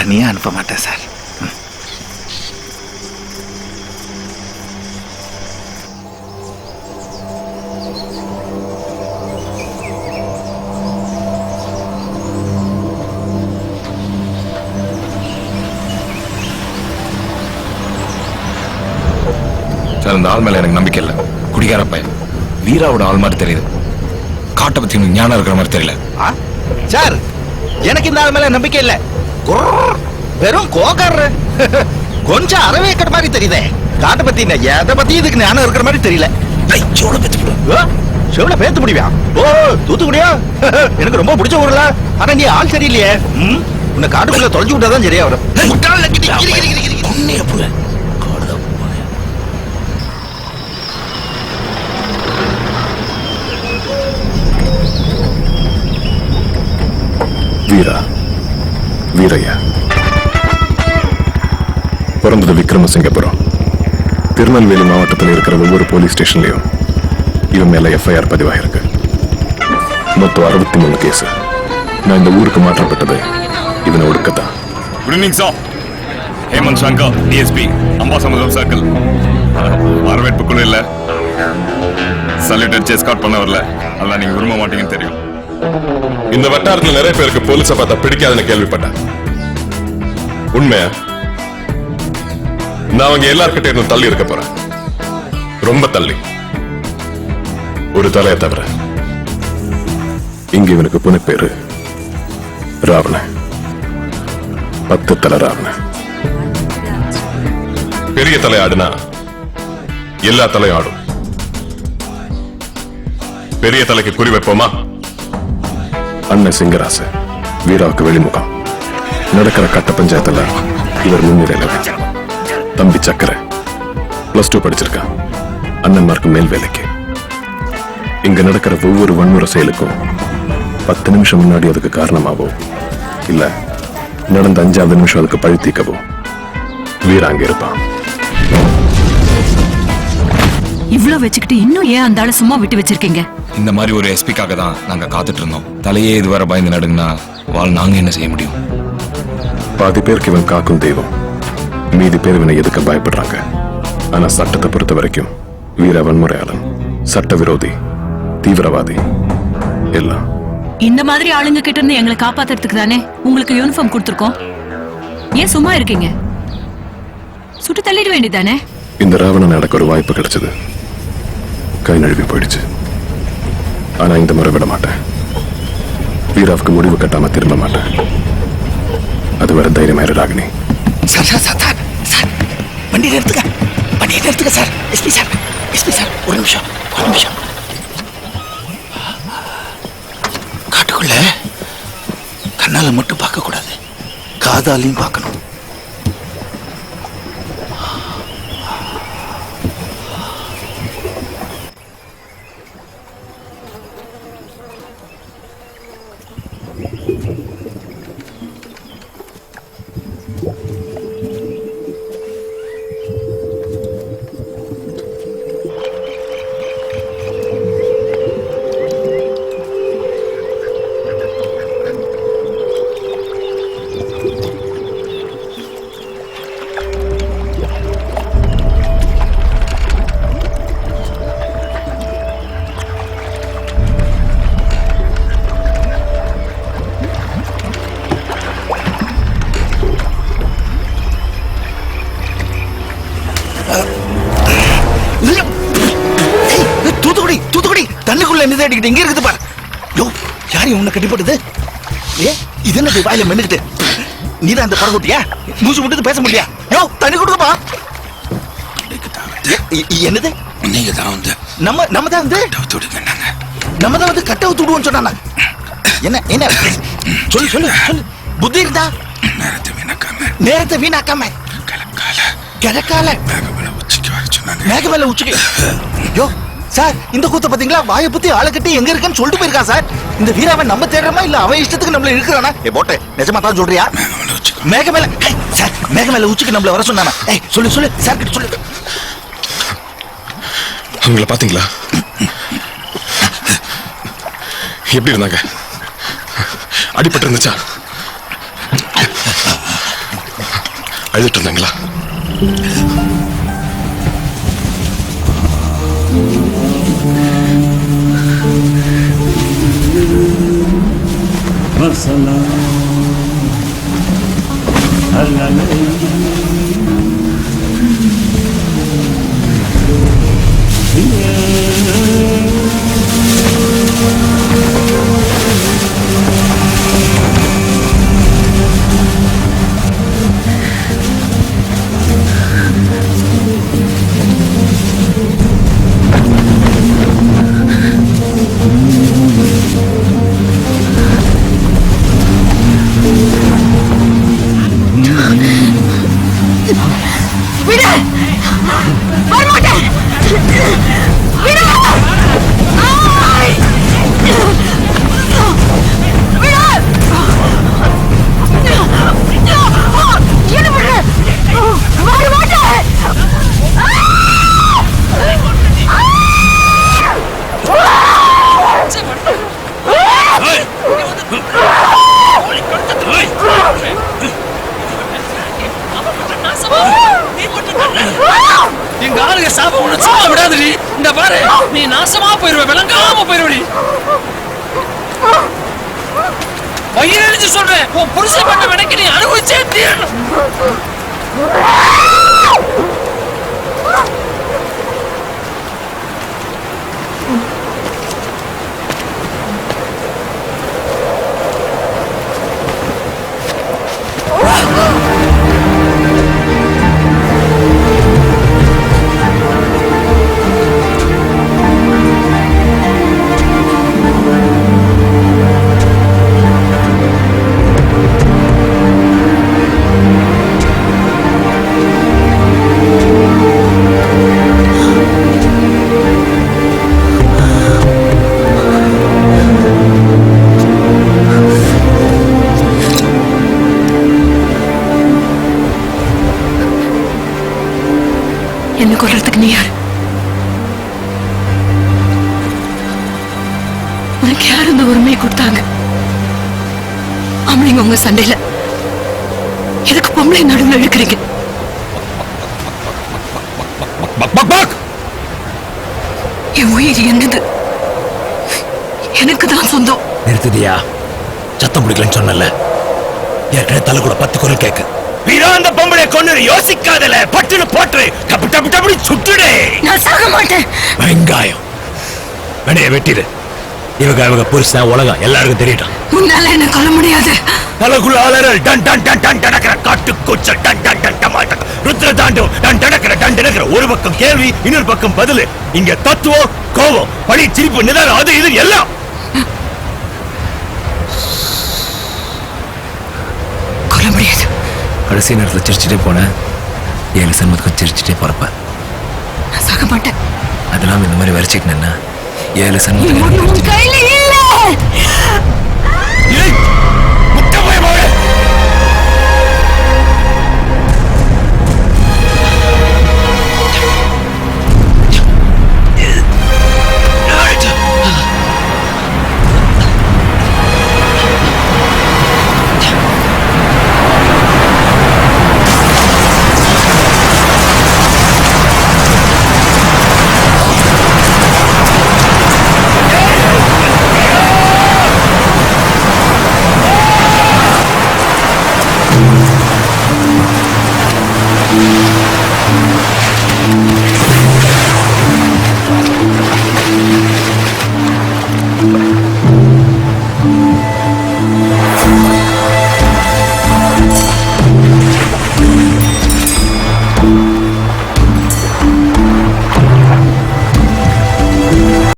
தனியா அனுப்ப மாட்டேன் சார். சார், இந்த ஆள் மேல எனக்கு நம்பிக்கை இல்லை. குடிகார பையன், வீராவோட ஆள் மாதிரி தெரியுது. காட்டை பத்தி ஞானம் இருக்கிற மாதிரி தெரியல. சார், எனக்கு இந்த ஆள் மேல நம்பிக்கை இல்லை. வெறும் கோகார கொஞ்சம் அரவேக்கட மாதிரி தெரியுதே. காட்டை பத்தி எதை பத்தி இதுக்கு ஞானம் இருக்கிற மாதிரி தெரியல. செவல பேத்து முடியா? ஓ, தூத்துக்குடியா? எனக்கு ரொம்ப பிடிச்ச ஊர்ல. ஆனா நீ ஆள் சரியில்லையே. உன்னை காட்டுக்குள்ள தொலைச்சு விட்டாதான் சரியா வரும். வீரா, வீரையா பிறந்தது விக்ரமசிங்கபுரம். திருநெல்வேலி மாவட்டத்தில் இருக்கிற ஒவ்வொரு போலீஸ் ஸ்டேஷன்லயும் இவன் மேல எஃப்ஐஆர் பதிவாயிருக்கு. மொத்தம் 63 கேஸ். நான் இந்த ஊருக்கு மாற்றப்பட்டது இவனை ஒடுக்கத்தான். Good evening sir. Hemant Shankar, DSP, Ambasamudram circle. வரவேற்புக்குள்ள இல்ல, சல்யூட் அடிச்சு எஸ்கார்ட் பண்ண வரல. அதெல்லாம் நீங்க விரும்ப மாட்டீங்கன்னு தெரியும். இந்த வட்டாரத்தில் நிறைய பேருக்கு போலீஸை பார்த்தா பிடிக்காதுன்னு கேள்விப்பட்டேன். உண்மையா? நான் அவங்க எல்லார்கிட்ட இருந்து தள்ளி இருக்க போறேன். ரொம்ப தள்ளி. ஒரு தலையை தவிர. இங்க இவனுக்கு புனை பேரு ராவண. 10 தலை ராவண. பெரிய தலை ஆடுனா எல்லா தலையும் ஆடும். பெரிய தலைக்கு குறி வைப்போமா? அண்ணன் சிங்கராசு, வீராவுக்கு வெளிமுகம். நடக்கிற கட்ட பஞ்சாயத்துல இவர் முன்னிலையில். தம்பி சக்கர +2 படிச்சிருக்கான். அண்ணன்மார்க்கு மேல் வேலைக்கு. இங்க நடக்கிற ஒவ்வொரு வன்முறை செயலுக்கும் 10 நிமிஷம் முன்னாடி அதுக்கு காரணமாவோ இல்ல நடந்த 5வது நிமிஷம் அதுக்கு பழி தீக்கவோ வீரா அங்க இருப்பான். இவ்வளவு வச்சுக்கிட்டு இன்னும் ஏன் அந்த ஆளை சும்மா விட்டு வச்சிருக்கீங்க? இந்த மாதிரி ஒரு எஸ்பிக்காக தான் நாங்க காத்துட்டு இருந்தோம். தலையே இதுவரை பயந்து நடுங்கன்னா வாழ் நாங்க என்ன செய்ய முடியும்? பாதி பேருக்கு இவன் காக்கும் தெய்வம், மீதி பேர் இவனை எதுக்க பயப்படுறாங்க. ஆனா சட்டத்தை பொறுத்த வரைக்கும் வீர வன்முறையாளன், சட்ட விரோதி, தீவிரவாதி எல்லாம். இந்த மாதிரி ஆளுங்க கிட்ட இருந்து எங்களை காப்பாத்துறதுக்கு தானே உங்களுக்கு யூனிஃபார்ம் கொடுத்துருக்கோம். ஏன் சும்மா இருக்கீங்க? சுட்டு தள்ளிட வேண்டியதானே? இந்த ராவணன் எனக்கு ஒரு வாய்ப்பு கிடைச்சது. கை நழுவி போயிடுச்சு. ஆனா இந்த முறை விட மாட்டேன். வீராவுக்கு முடிவு கட்டாம திரும்ப மாட்டேன். அது வர தைரியமாயிரு Ragini. Sir sir sir sir sir, வண்டி நிறுத்துங்க, வண்டி நிறுத்துங்க sir. SP sir, SP sir, ஒரு நிமிஷம், ஒரு நிமிஷம். காட்டுக்குள்ள கண்ணால மட்டும் பார்க்க கூடாது, காதாலையும் பார்க்கணும். தூத்துக்குடி, தூத்துக்குடி, தண்ணிக்குள்ள என்ன தேடிக்கிட்டு இங்க இருக்குது பாரு. யோ, யாரையும் உன்னை கட்டிப்பட்டது? இது என்ன வாயில மென்னுக்கிட்டு? நீதான் அந்த படகுட்டியா? மூச்சு விட்டு பேச முடியா? யோ, தண்ணி கொடுக்கப்பா. என்னது? நீங்க தான் வந்து நம்ம தான் வந்து நம்ம தான் வந்து கட்ட விட்டுடுவோம் சொன்னா. என்ன என்ன சொல்லு சொல்லு சொல்லு. புத்தி இருந்தா நேரத்தை வீணாக்காம கிழக்கால மேக மேல உச்சிக்கு. யோ சார், இந்த கூத்த பாத்தீங்களா? வாயை பத்தி ஆளை கட்டி எங்க இருக்குன்னு சொல்லிட்டு போயிருக்கா சார். இந்த வீராவன் நம்ம தேடுறமா இல்ல அவன் இஷ்டத்துக்கு நம்மள இருக்கிறானா? போட்டு நிஜமா தான் சொல்றியா? மேக மேல சார், மேக மேல உச்சிக்கு நம்மள வர சொன்னானா? சொல்லு சொல்லு சார் கிட்ட சொல்லு. உங்களை பாத்தீங்களா? எப்படி இருந்தாங்க? அடிபட்டு இருந்துச்சா? அழுதுட்டு இருந்தாங்களா? எங்க ஆளுங்க சாப்ப உன்னை சும்மா விடாதுடி. இந்த பாரு, நீ நாசமா போயிருவ, விளங்காம போயிருவடி. வயிறடிச்சு சொல்றேன், உன் புருஷன் பண்ண வினைக்கு நீ அனுபவிச்சே தீரணும். என்ன கொல்றதுக்கு நீ யார்? உனக்கு யார் இந்த உரிமையை கொடுத்தாங்க? ஆம்பளைங்க உங்க சண்டையில எதுக்கு பொம்பளை நடுவில் எடுக்கிறீங்க? என் உயிர் என்னது? எனக்கு தான் சொந்தம். நிறுத்துதியா? சத்தம் பிடிக்கலன்னு சொன்னல, ஏற்கனவே தலை கூட 10 குரல் கேக்கு. வீரா, அந்த பொம்பளை கொண்டு யோசிக்காதல, பட்டுன்னு போட்டு டப்பு டப்பு டப்பு சுட்டுடே. நான் சாக மாட்டேன். வெங்காயம் வெண்டைய வெட்டிடு. இவங்க புருஷன் உலகம் எல்லாருக்கும் தெரியட்டும். உன்னால என்ன கொல்ல முடியாது. தலைக்குள்ள அலறல் டன் டன் டன் டன் டடக்கற காட்டு கூச்சல் டன் டன் டன் டமாட்டா ருத்ர தாண்டவம் டன் டடக்கற டன் டடக்கற. ஒரு பக்கம் கேள்வி, இன்னொரு பக்கம் பதில். இங்க தத்துவம், கோபம், பழி, சிரிப்பு, நிதானம், அது இது எல்லாம். கொல்ல முடியாது. கடைசி நேரத்தில் சிரிச்சுட்டே போனேன், 7 சன்மத்துக்கும் சிரிச்சுட்டே போறப்ப. நான் சாக மாட்டேன். அதெல்லாம் இந்த மாதிரி வரைச்சிக்கிட்டேன்னா 7 உன் கையில இல்ல.